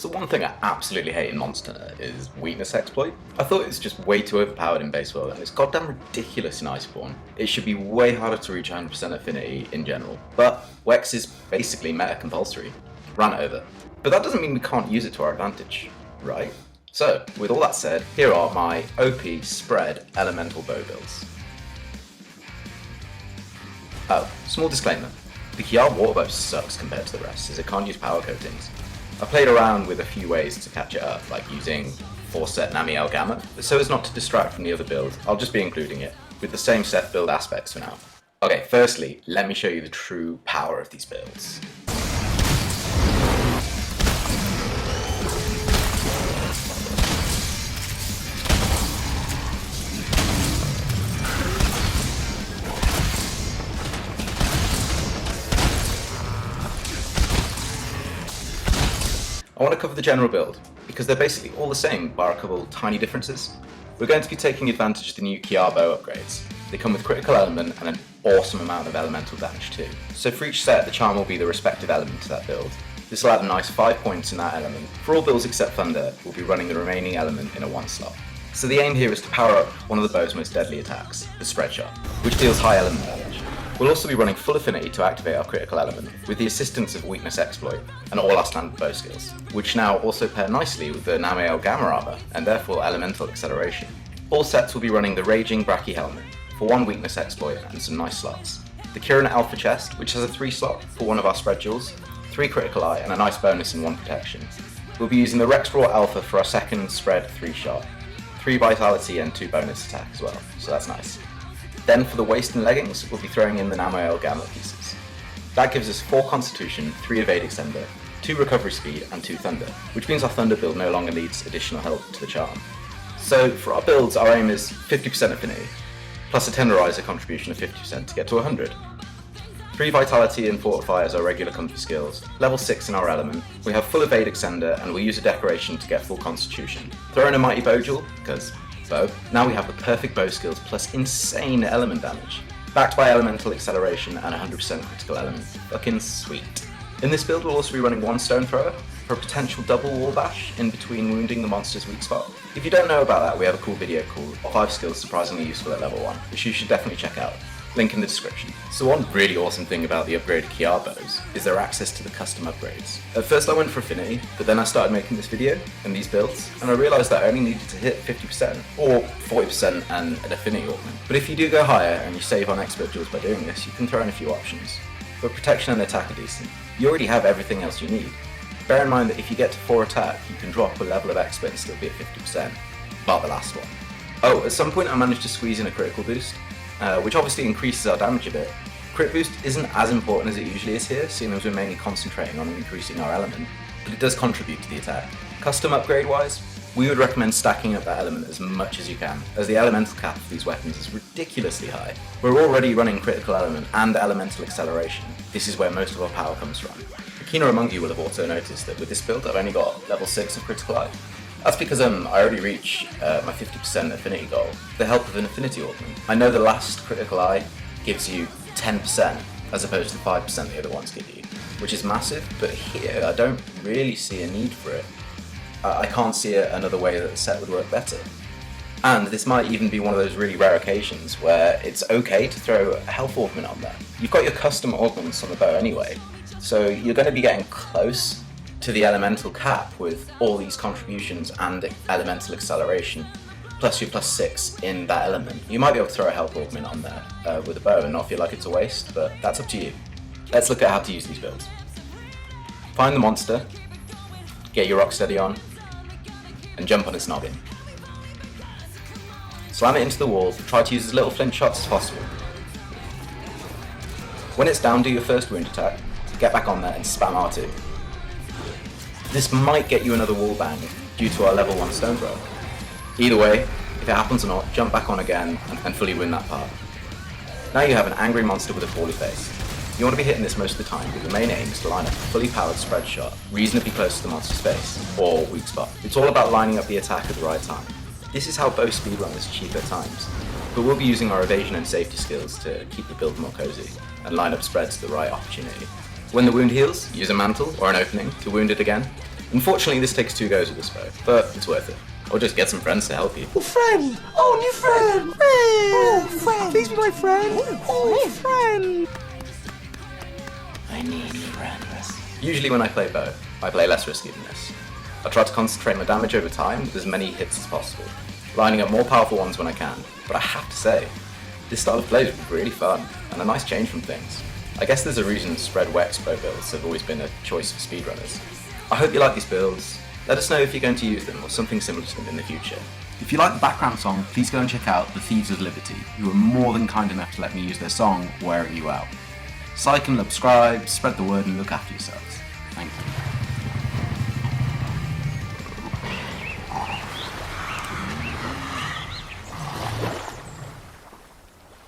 So one thing I absolutely hate in Monster is weakness exploit. I thought it was just way too overpowered in base world, and it's goddamn ridiculous in Iceborne. It should be way harder to reach 100% affinity in general, but Wex is basically meta compulsory. Ran it over. But that doesn't mean we can't use it to our advantage, right? So, with all that said, here are my OP spread elemental bow builds. Oh, small disclaimer. The Kiar waterbow sucks compared to the rest, as it can't use power coatings. I played around with a few ways to catch it up, like using 4-set Namielle Gamma, but so as not to distract from the other build, I'll just be including it, with the same set build aspects for now. Okay, firstly, let me show you the true power of these builds. I want to cover the general build, because they're basically all the same, bar a couple tiny differences. We're going to be taking advantage of the new Kiar bow upgrades. They come with critical element and an awesome amount of elemental damage too. So for each set, the charm will be the respective element to that build. This will add a nice 5 points in that element. For all builds except Thunder, we'll be running the remaining element in a 1 slot. So the aim here is to power up one of the bow's most deadly attacks, the Spread Shot, which deals high element damage. We'll also be running full affinity to activate our critical element, with the assistance of weakness exploit and all our standard bow skills, which now also pair nicely with the Namielle Gamma armor and therefore elemental acceleration. All sets will be running the Raging Brachy helmet for 1 weakness exploit and some nice slots. The Kirin Alpha chest, which has a 3 slot for one of our spread jewels, 3 critical eye and a nice bonus in 1 protection. We'll be using the Rex Raw Alpha for our second spread 3 shot, 3 vitality and 2 bonus attack as well, so that's nice. Then for the waist and leggings, we'll be throwing in the Namielle Gamma pieces. That gives us 4 Constitution, 3 Evade Extender, 2 Recovery Speed and 2 Thunder, which means our Thunder build no longer needs additional help to the charm. So for our builds, our aim is 50% affinity, plus a Tenderizer contribution of 50% to get to 100. 3 Vitality and Fortify as our regular comfy skills, level 6 in our element, we have full Evade Extender and we'll use a Decoration to get full Constitution. Throw in a Mighty Bow Jewel, because bow. Now we have the perfect bow skills plus insane element damage, backed by elemental acceleration and 100% critical element. Fucking sweet. In this build we'll also be running 1 Stone Thrower for a potential double wall bash in between wounding the monster's weak spot. If you don't know about that, we have a cool video called 5 skills surprisingly useful at level 1, which you should definitely check out. Link in the description. So one really awesome thing about the upgraded Kiar bows is their access to the custom upgrades. At first I went for affinity, but then I started making this video and these builds, and I realised that I only needed to hit 50% or 40% and an affinity augment. But if you do go higher and you save on expert jewels by doing this, you can throw in a few options. But protection and attack are decent. You already have everything else you need. Bear in mind that if you get to 4 attack, you can drop a level of expert and still be at 50%, bar the last one. Oh, at some point I managed to squeeze in a critical boost, which obviously increases our damage a bit. Crit boost isn't as important as it usually is here, seeing as we're mainly concentrating on increasing our element, but it does contribute to the attack. Custom upgrade wise, we would recommend stacking up that element as much as you can, as the elemental cap of these weapons is ridiculously high. We're already running critical element and elemental acceleration. This is where most of our power comes from. The keener among you will have also noticed that with this build I've only got level 6 of critical eye. That's because I already reach my 50% affinity goal with the help of an affinity augment. I know the last critical eye gives you 10% as opposed to 5% the other ones give you, which is massive, but here I don't really see a need for it. I can't see another way that the set would work better. And this might even be one of those really rare occasions where it's okay to throw a health augment on there. You've got your custom augments on the bow anyway, so you're going to be getting close to the elemental cap with all these contributions and elemental acceleration, plus your plus 6 in that element. You might be able to throw a health augment on there with a bow and not feel like it's a waste, but that's up to you. Let's look at how to use these builds. Find the monster, get your Rocksteady on, and jump on its noggin. Slam it into the wall, try to use as little flint shots as possible. When it's down, do your first wound attack, get back on there and spam R2. This might get you another wall bang due to our level 1 stone throw. Either way, if it happens or not, jump back on again and fully win that part. Now you have an angry monster with a poorly face. You want to be hitting this most of the time, but the main aim is to line up a fully powered spread shot reasonably close to the monster's face, or weak spot. It's all about lining up the attack at the right time. This is how bow speedrunners cheat at times, but we'll be using our evasion and safety skills to keep the build more cozy and line up spreads to the right opportunity. When the wound heals, use a mantle or an opening to wound it again, Unfortunately, this takes 2 goes with this bow, but it's worth it. Or just get some friends to help you. Oh, friend! Oh, new friend! Oh, friend! Please be my friend! Oh, friend! I need friends. Usually when I play bow, I play less risky than this. I try to concentrate my damage over time with as many hits as possible, lining up more powerful ones when I can, but I have to say, this style of play is really fun, and a nice change from things. I guess there's a reason spread Wex bow builds have always been a choice for speedrunners. I hope you like these builds. Let us know if you're going to use them or something similar to them in the future. If you like the background song, please go and check out the Thieves of Liberty, who are more than kind enough to let me use their song, Wearing You Out. Sike and Lubscribe, spread the word and look after yourselves. Thank you.